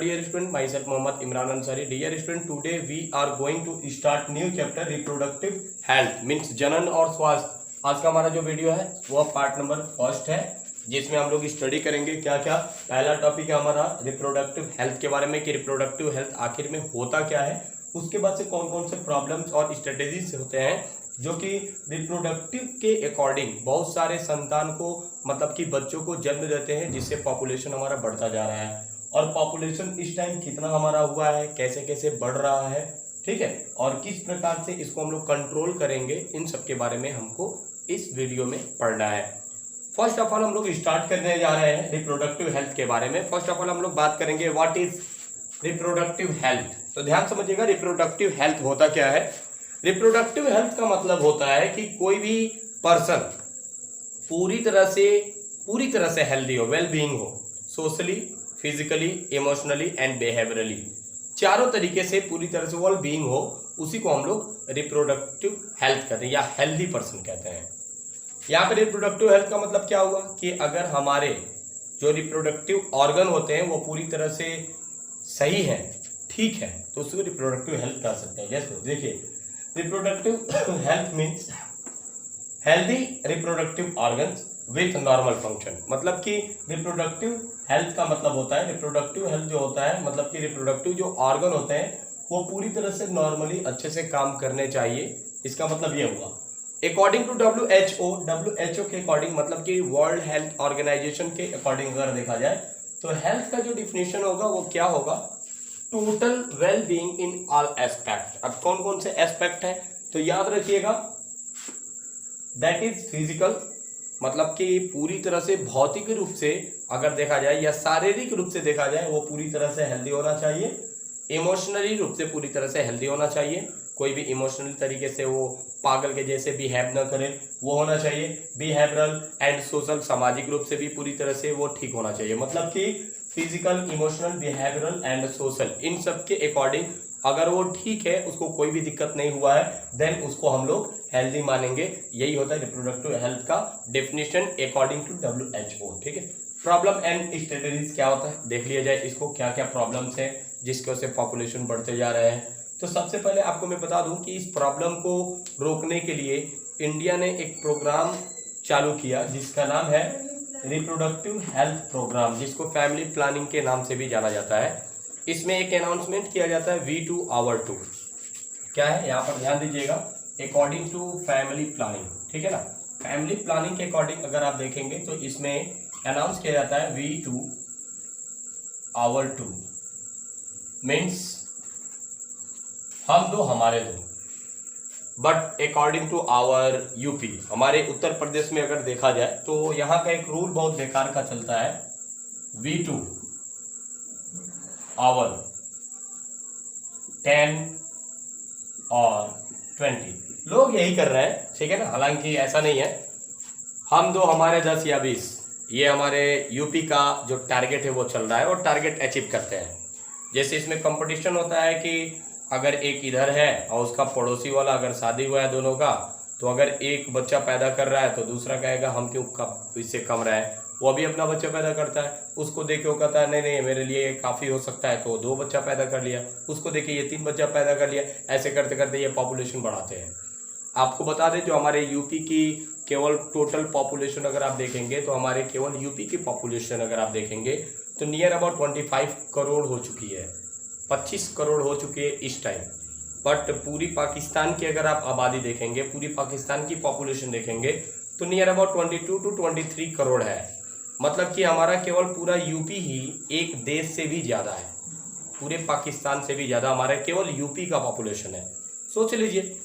Dear student, myself Mohammad Imran Ansari. Dear student, today we are going to start new chapter reproductive health means जनन और स्वास्थ्य। आज का हमारा जो वीडियो है वो पार्ट नंबर फर्स्ट है, जिसमें हम लोग स्टडी करेंगे क्या क्या। पहला टॉपिक है हमारा रिप्रोडक्टिव हेल्थ के बारे में कि रिप्रोडक्टिव हेल्थ आखिर में होता क्या है। उसके बाद से कौन कौन से प्रॉब्लम्स और स्ट्रेटेजीज होते हैं जो कि रिप्रोडक्टिव के अकॉर्डिंग बहुत सारे संतान को मतलब कि बच्चों को जन्म देते हैं, जिससे पॉपुलेशन हमारा बढ़ता जा रहा है। और पॉपुलेशन इस टाइम कितना हमारा हुआ है, कैसे कैसे बढ़ रहा है, ठीक है, और किस प्रकार से इसको हम लोग कंट्रोल करेंगे, इन सब के बारे में हमको इस वीडियो में पढ़ना है। फर्स्ट ऑफ ऑल हम लोग स्टार्ट करने जा रहे हैं रिप्रोडक्टिव हेल्थ के बारे में। फर्स्ट ऑफ ऑल हम लोग बात करेंगे व्हाट इज रिप्रोडक्टिव हेल्थ। तो ध्यान समझिएगा रिप्रोडक्टिव हेल्थ होता क्या है। रिप्रोडक्टिव हेल्थ का मतलब होता है कि कोई भी पर्सन पूरी तरह से हेल्दी हो, वेल बीइंग हो, socially, physically, emotionally and behaviourally, चारों तरीके से पूरी तरह से वेल बीइंग हो, उसी को हम लोग रिप्रोडक्टिव हेल्थ कहते हैं या हेल्दी पर्सन कहते हैं। यहाँ पे रिप्रोडक्टिव हेल्थ का मतलब क्या हुआ कि अगर हमारे जो रिप्रोडक्टिव ऑर्गन होते हैं वो पूरी तरह से सही है, ठीक है, तो उसको रिप्रोडक्टिव हेल्थ कह सकते हैं। जैसे देखिए reproductive health means healthy reproductive organs with normal function. मतलब कि रिप्रोडक्टिव हेल्थ का मतलब होता है, रिप्रोडक्टिव हेल्थ जो होता है मतलब कि रिप्रोडक्टिव जो ऑर्गन होते हैं वो पूरी तरह से नॉर्मली अच्छे से काम करने चाहिए। इसका मतलब ये हुआ अकॉर्डिंग टू WHO के अकॉर्डिंग, मतलब कि वर्ल्ड हेल्थ ऑर्गेनाइजेशन के अकॉर्डिंग अगर देखा जाए तो हेल्थ का जो डिफिनेशन होगा वो क्या होगा, total well being in all aspect. अब कौन कौन से एस्पेक्ट है तो याद रखिएगा, दैट इज फिजिकल, मतलब कि पूरी तरह से भौतिक रूप से अगर देखा जाए या शारीरिक रूप से देखा जाए वो पूरी तरह से हेल्दी होना चाहिए। इमोशनली रूप से पूरी तरह से हेल्दी होना चाहिए, कोई भी इमोशनल तरीके से वो पागल के जैसे बिहेव न करे वो होना चाहिए। बिहेवियरल एंड सोशल, सामाजिक रूप से भी पूरी तरह से वो ठीक होना चाहिए। मतलब कि physical, emotional, behavioural and social, इन सब के अकॉर्डिंग अगर वो ठीक है, उसको कोई भी दिक्कत नहीं हुआ है, देन उसको हम लोग हेल्दी मानेंगे। यही होता है रिप्रोडक्टिव हेल्थ का डेफिनेशन अकॉर्डिंग टू WHO, ठीक है। प्रॉब्लम एंड स्ट्रेटेजीज क्या होता है देख लिया जाए, इसको क्या क्या प्रॉब्लम्स है जिसकी वजह से पॉपुलेशन बढ़ते जा रहे हैं। तो सबसे पहले आपको मैं बता दूं कि इस प्रॉब्लम को रोकने के लिए इंडिया ने एक प्रोग्राम चालू किया जिसका नाम है रिप्रोडक्टिव हेल्थ प्रोग्राम, जिसको फैमिली प्लानिंग के नाम से भी जाना जाता है। इसमें एक अनाउंसमेंट किया जाता है V2 Our 2। क्या है यहाँ पर ध्यान दीजिएगा, अकॉर्डिंग टू फैमिली प्लानिंग, ठीक है ना। फैमिली प्लानिंग के अकॉर्डिंग अगर आप देखेंगे तो इसमें अनाउंस किया जाता है V2 Our 2 मीन्स हम दो हमारे दो। But according to our UP, हमारे उत्तर प्रदेश में अगर देखा जाए तो यहाँ का एक रूल बहुत बेकार का चलता है, V2 Our 10 और 20 लोग यही कर रहे हैं, ठीक है ना। हालांकि ऐसा नहीं है, हम दो हमारे 10 या 20, ये हमारे UP का जो टारगेट है वो चल रहा है और टारगेट अचीव करते हैं। जैसे इसमें कंपटीशन होता है कि अगर एक इधर है और उसका पड़ोसी वाला अगर शादी हुआ है दोनों का, तो अगर एक बच्चा पैदा कर रहा है तो दूसरा कहेगा हम क्यों इससे कम रहा है, वो भी अपना बच्चा पैदा करता है, उसको देख के वो कहता है नहीं नहीं मेरे लिए ये काफ़ी हो सकता है, तो 2 बच्चा पैदा कर लिया, उसको देख के ये 3 बच्चा पैदा कर लिया। ऐसे करते करते ये पॉपुलेशन बढ़ाते हैं। आपको बता दें जो हमारे UP की केवल टोटल पॉपुलेशन अगर आप देखेंगे तो हमारे केवल UP की पॉपुलेशन अगर आप देखेंगे तो नियर अबाउट 25 करोड़ हो चुकी है, 25 करोड़ हो चुकी है इस टाइम। बट पूरी पाकिस्तान की अगर आप आबादी देखेंगे, पूरी पाकिस्तान की पॉपुलेशन देखेंगे तो नियर अबाउट 22 to 23 करोड़ है। मतलब कि हमारा केवल पूरा UP ही एक देश से भी ज़्यादा है, पूरे पाकिस्तान से भी ज़्यादा हमारा केवल UP का पॉपुलेशन है। सोच लीजिए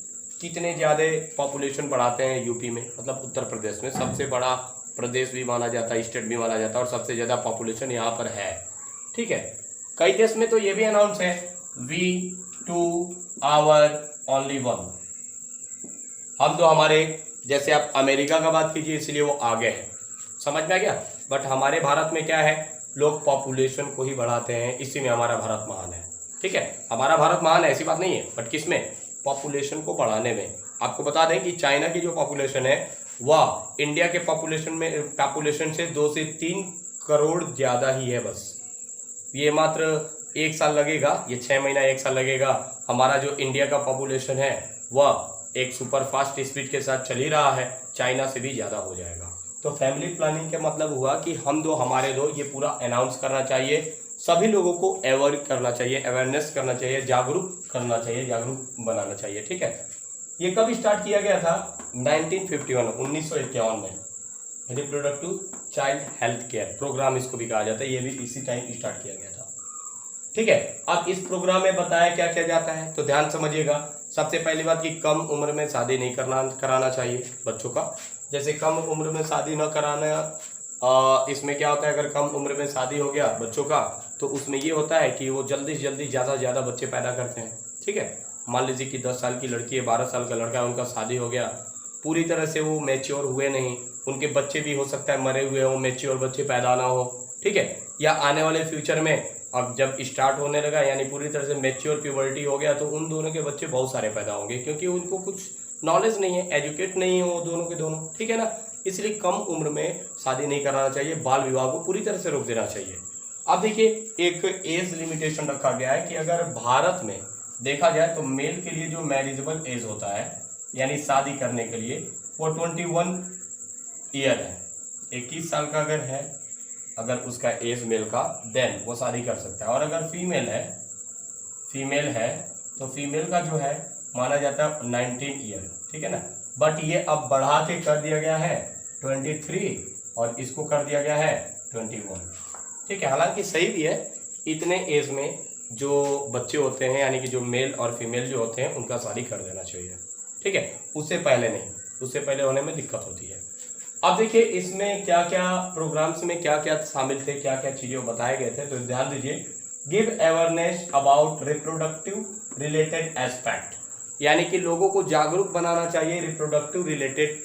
कितने ज़्यादा पॉपुलेशन बढ़ाते हैं UP में, मतलब उत्तर प्रदेश में सबसे बड़ा प्रदेश भी माना जाता है, स्टेट भी माना जाता है, और सबसे ज़्यादा पॉपुलेशन यहाँ पर है, ठीक है। कई देश में तो ये भी अनाउंस है V2 Our Only 1, हम तो हमारे, जैसे आप अमेरिका का बात कीजिए इसलिए वो आगे है, समझ में आ गया। बट हमारे भारत में क्या है, लोग पॉपुलेशन को ही बढ़ाते हैं, इसी में हमारा भारत महान है, ठीक है। हमारा भारत महान है ऐसी बात नहीं है, बट किस में, पॉपुलेशन को बढ़ाने में। आपको बता दें कि चाइना की जो पॉपुलेशन है वह इंडिया के पॉपुलेशन से 2 से 3 करोड़ ज़्यादा ही है बस। ये मात्र 1 साल लगेगा, ये 6 महीना 1 साल लगेगा, हमारा जो इंडिया का पॉपुलेशन है वह एक सुपर फास्ट स्पीड के साथ चल ही रहा है, चाइना से भी ज़्यादा हो जाएगा। तो फैमिली प्लानिंग का मतलब हुआ कि हम दो हमारे दो, ये पूरा अनाउंस करना चाहिए, सभी लोगों को अवेयर करना चाहिए, अवेयरनेस करना चाहिए, जागरूक करना चाहिए, जागरूक बनाना चाहिए। ठीक है, ये कब स्टार्ट किया गया था? 1951 में reproductive child health care programme इसको भी कहा जाता है, ये भी इसी टाइम स्टार्ट किया गया था। ठीक है, अब इस प्रोग्राम में बताया क्या किया जाता है, तो ध्यान समझिएगा। सबसे पहली बात कि कम उम्र में शादी नहीं कराना चाहिए बच्चों का। जैसे कम उम्र में शादी न कराना, इसमें क्या होता है, अगर कम उम्र में शादी हो गया बच्चों का तो उसमें ये होता है कि वो जल्दी से जल्दी ज़्यादा से ज़्यादा बच्चे पैदा करते हैं। ठीक है, मान लीजिए कि 10 साल की लड़की है, 12 साल का लड़का है, उनका शादी हो गया, पूरी तरह से वो मैच्योर हुए नहीं, उनके बच्चे भी हो सकता है मरे हुए हों, मैच्योर बच्चे पैदा ना हो। ठीक है, या आने वाले फ्यूचर में अब जब स्टार्ट होने लगा यानी पूरी तरह से मैच्योर प्यूबर्टी हो गया तो उन दोनों के बच्चे बहुत सारे पैदा होंगे, क्योंकि उनको कुछ नॉलेज नहीं है, एजुकेट नहीं है वो दोनों के दोनों। ठीक है ना, इसलिए कम उम्र में शादी नहीं कराना चाहिए, बाल विवाह को पूरी तरह से रोक देना चाहिए। अब देखिए, एक एज लिमिटेशन रखा गया है कि अगर भारत में देखा जाए तो मेल के लिए जो मैरिजेबल एज होता है यानी शादी करने के लिए वो 21 ईयर है। 21 साल का अगर है, अगर उसका एज मेल का, देन वो शादी कर सकता है। और अगर फीमेल है तो फीमेल का जो है माना जाता है 19 ईयर। ठीक है ना, बट ये अब बढ़ा के कर दिया गया है 23 और इसको कर दिया गया है 21। ठीक है, हालांकि सही भी है, इतने एज में जो बच्चे होते हैं यानी कि जो मेल और फीमेल जो होते हैं उनका शादी कर देना चाहिए। ठीक है, उससे पहले नहीं, उससे पहले होने में दिक्कत होती है। अब देखिए इसमें क्या क्या प्रोग्राम्स में क्या क्या शामिल थे, क्या क्या चीजें बताए गए थे, तो ध्यान दीजिए। Give awareness about reproductive related aspect, यानी कि लोगों को जागरूक बनाना चाहिए रिप्रोडक्टिव रिलेटेड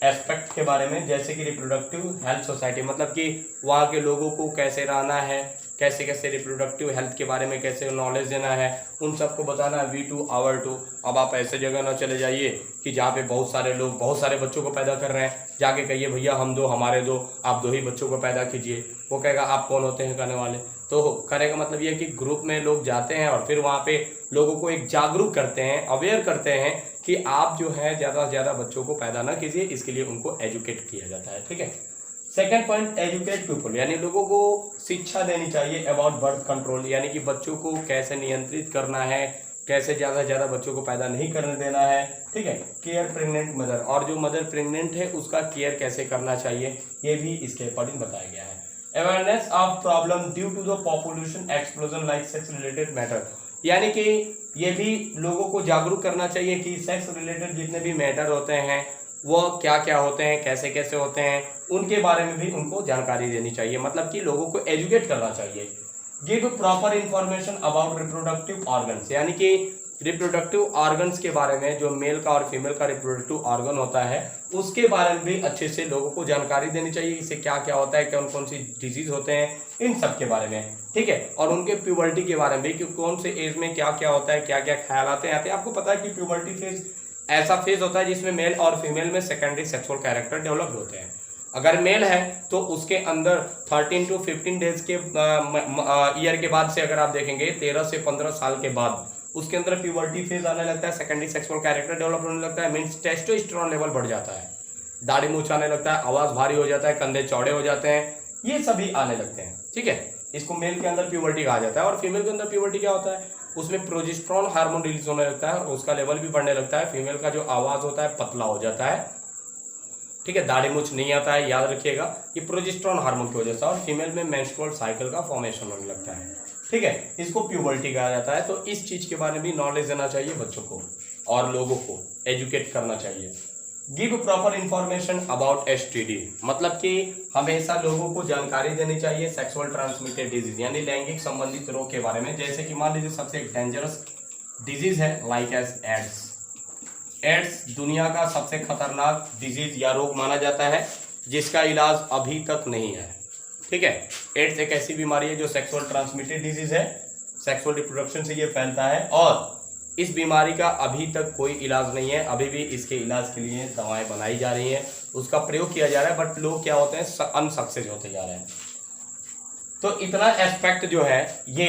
एस्पेक्ट के बारे में, जैसे कि रिप्रोडक्टिव हेल्थ सोसाइटी, मतलब कि वहाँ के लोगों को कैसे रहना है, कैसे कैसे रिप्रोडक्टिव हेल्थ के बारे में कैसे नॉलेज देना है, उन सबको बताना है। V2 our 2। अब आप ऐसे जगह ना चले जाइए कि जहाँ पे बहुत सारे लोग बहुत सारे बच्चों को पैदा कर रहे हैं, जाके कहिए भैया हम दो हमारे दो, आप 2 ही बच्चों को पैदा कीजिए। वो कहेगा आप कौन होते हैं करने वाले, तो करने का मतलब ये कि ग्रुप में लोग जाते हैं और फिर वहाँ पे लोगों को एक जागरूक करते हैं, अवेयर करते हैं कि आप जो है ज़्यादा से ज़्यादा बच्चों को पैदा ना कीजिए, इसके लिए उनको एजुकेट किया जाता है। ठीक है, सेकेंड पॉइंट, एजुकेट पीपल, यानी लोगों को शिक्षा देनी चाहिए अबाउट बर्थ कंट्रोल, यानी कि बच्चों को कैसे नियंत्रित करना है, कैसे ज़्यादा से ज़्यादा बच्चों को पैदा नहीं करने देना है। ठीक है, केयर प्रेग्नेंट मदर, और जो मदर प्रेग्नेंट है उसका केयर कैसे करना चाहिए, ये भी इसके अकॉर्डिंग बताया गया है। Awareness of problem due to the population explosion like sex related matter, यानी कि ये भी लोगों को जागरूक करना चाहिए कि सेक्स रिलेटेड जितने भी मैटर होते हैं वो क्या क्या होते हैं, कैसे कैसे होते हैं, उनके बारे में भी उनको जानकारी देनी चाहिए, मतलब कि लोगों को एजुकेट करना चाहिए। Give proper information about reproductive organs, यानी कि रिप्रोडक्टिव ऑर्गन्स के बारे में, जो मेल का और फीमेल का रिप्रोडक्टिव ऑर्गन होता है उसके बारे में भी अच्छे से लोगों को जानकारी देनी चाहिए, इससे क्या क्या होता है, कौन कौन सी डिजीज होते हैं, इन सब के बारे में। ठीक है, और उनके प्यूबर्टी के बारे में भी कि कौन से एज में क्या क्या होता है, क्या क्या ख्याल आते हैं। आपको पता है कि प्यूबर्टी फेज ऐसा फेज होता है जिसमें मेल और फीमेल में सेकेंडरी सेक्सुअल कैरेक्टर डेवलप्ड होते हैं। अगर मेल है तो उसके अंदर 13 to 15 डेज के ईयर के बाद से अगर आप देखेंगे 13 से 15 साल के बाद उसके अंदर प्यूबर्टी फेज आने लगता है, सेकेंडरी सेक्सुअल कैरेक्टर डेवलप होने लगता है, मीन्स टेस्टोस्टेरोन लेवल बढ़ जाता है, दाढ़ी मूंछ आने लगता है, आवाज भारी हो जाता है, कंधे चौड़े हो जाते हैं, ये सभी आने लगते हैं। ठीक है, इसको मेल के अंदर प्यूबर्टी कहा जाता है। और फीमेल के अंदर प्यूबर्टी क्या होता है, उसमें प्रोजेस्टेरोन हार्मोन रिलीज होने लगता है और उसका लेवल भी बढ़ने लगता है। फीमेल का जो आवाज होता है पतला हो जाता है। ठीक है, दाढ़ी मूंछ नहीं आता है, याद रखिएगा, ये प्रोजेस्टेरोन हार्मोन की वजह से। और फीमेल में मेंस्ट्रुअल साइकिल का फॉर्मेशन होने लगता है। ठीक है, इसको प्यूबर्टी कहा जाता है। तो इस चीज के बारे में भी नॉलेज देना चाहिए बच्चों को और लोगों को एजुकेट करना चाहिए। Give proper information about STD, मतलब कि हमेशा लोगों को जानकारी देनी चाहिए सेक्सुअल ट्रांसमिटेड डिजीज यानी लैंगिक संबंधित रोग के बारे में। जैसे कि मान लीजिए सबसे डेंजरस डिजीज है लाइक एज एड्स। एड्स दुनिया का सबसे खतरनाक डिजीज या रोग माना जाता है जिसका इलाज अभी तक नहीं है। ठीक है, एड्स एक ऐसी बीमारी है जो सेक्सुअल ट्रांसमिटेड डिजीज है, सेक्सुअल रिप्रोडक्शन से ये फैलता है और इस बीमारी का अभी तक कोई इलाज नहीं है। अभी भी इसके इलाज के लिए दवाएं बनाई जा रही हैं, उसका प्रयोग किया जा रहा है, बट लोग क्या होते हैं अनसक्सेस होते जा रहे हैं। तो इतना एस्पेक्ट जो है ये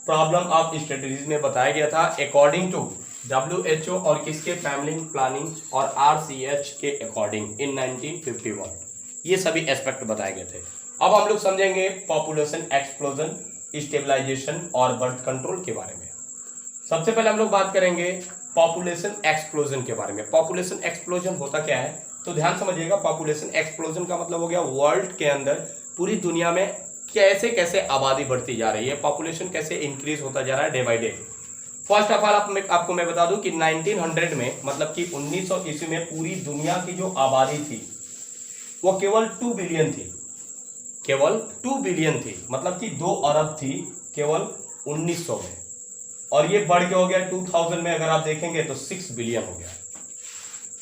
प्रॉब्लम ऑफ स्टडीज में बताया गया था अकॉर्डिंग टू WHO और किसके फैमिली प्लानिंग और RCH के अकॉर्डिंग इन 1951। ये सभी एस्पेक्ट बताए गए थे। अब हम लोग समझेंगे पॉपुलेशन एक्सप्लोजन, स्टेबलाइजेशन और बर्थ कंट्रोल के बारे में। सबसे पहले हम लोग बात करेंगे पॉपुलेशन एक्सप्लोजन के बारे में। पॉपुलेशन एक्सप्लोजन होता क्या है, तो ध्यान समझिएगा। पॉपुलेशन एक्सप्लोजन का मतलब हो गया वर्ल्ड के अंदर पूरी दुनिया में कैसे कैसे आबादी बढ़ती जा रही है, पॉपुलेशन कैसे इंक्रीज होता जा रहा है day by day. First of all आपको मैं बता दूं कि 1900 में मतलब कि 1900 ईस्वी में पूरी दुनिया की जो आबादी थी वो केवल 2 बिलियन थी, केवल 2 बिलियन थी, मतलब कि 2 अरब थी केवल 1900 में। और ये बढ़ के हो गया 2000 में, अगर आप देखेंगे तो 6 बिलियन हो गया।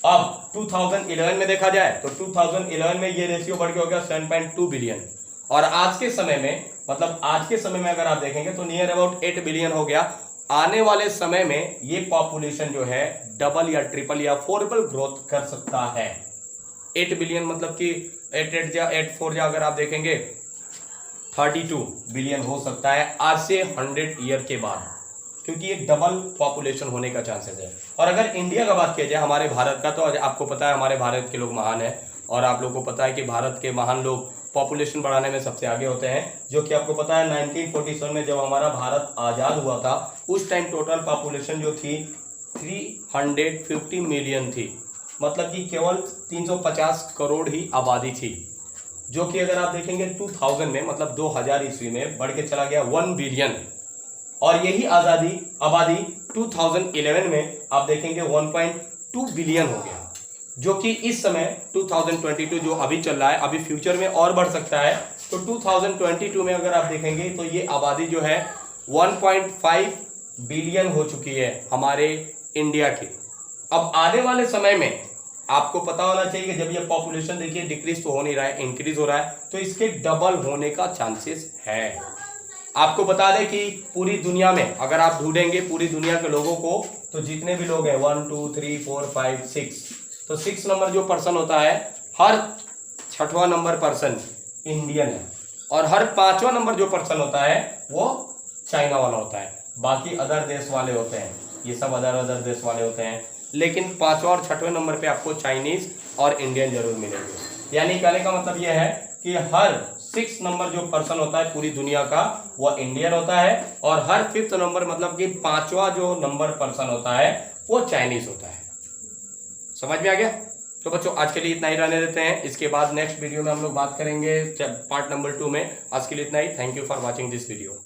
अब 2011 में देखा जाए तो 2011 में ये रेशियो बढ़ के हो गया 7.2 बिलियन। और आज के समय में मतलब आज के समय में अगर आप देखेंगे तो नियर अबाउट 8 बिलियन हो गया। आने वाले समय में ये पॉपुलेशन जो है डबल या ट्रिपल या फोरबल ग्रोथ कर सकता है। 8 बिलियन मतलब कि 8 अगर आप देखेंगे 32 बिलियन हो सकता है आज से 100 ईयर के बाद, क्योंकि एक डबल पॉपुलेशन होने का चांसेस है। और अगर इंडिया का बात किया जाए, हमारे भारत का, तो आपको पता है हमारे भारत के लोग महान हैं और आप लोगों को पता है कि भारत के महान लोग पॉपुलेशन बढ़ाने में सबसे आगे होते हैं। जो कि आपको पता है 1947 में जब हमारा भारत आज़ाद हुआ था उस टाइम टोटल पॉपुलेशन जो थी 350 मिलियन थी, मतलब कि केवल 350 करोड़ ही आबादी थी। जो कि अगर आप देखेंगे 2000 में मतलब 2000 ईस्वी में बढ़ के चला गया 1 बिलियन। और यही आबादी 2011 में आप देखेंगे 1.2 बिलियन हो गया, जो कि इस समय 2022 जो अभी चल रहा है, अभी फ्यूचर में और बढ़ सकता है। तो 2022 में अगर आप देखेंगे तो ये आबादी जो है 1.5 बिलियन हो चुकी है हमारे इंडिया की। अब आने वाले समय में आपको पता होना चाहिए कि जब ये पॉपुलेशन देखिए डिक्रीज तो हो नहीं रहा है, इंक्रीज हो रहा है, तो इसके डबल होने का चांसेस है। आपको बता दें कि पूरी दुनिया में अगर आप ढूंढेंगे पूरी दुनिया के लोगों को, तो जितने भी लोग हैं 1 2 3 4 5 6, तो 6 नंबर जो पर्सन होता है, हर 6वां नंबर पर्सन इंडियन है और हर 5वां नंबर जो पर्सन होता है वो चाइना वाला होता है। बाकी अदर देश वाले होते हैं, ये सब अदर देश वाले होते हैं, लेकिन 5वां और 6वें नंबर पे आपको चाइनीज और इंडियन जरूर मिलेंगे। यानी कहने का मतलब ये है कि हर 6 नंबर जो पर्सन होता है पूरी दुनिया का वो इंडियन होता है और हर 5th नंबर मतलब कि 5वां जो नंबर पर्सन होता है वो चाइनीज होता है। समझ में आ गया? तो बच्चों आज के लिए इतना ही रहने देते हैं। इसके बाद नेक्स्ट वीडियो में हम लोग बात करेंगे पार्ट नंबर 2 में। आज के लिए इतना ही। Thank you for watching this video.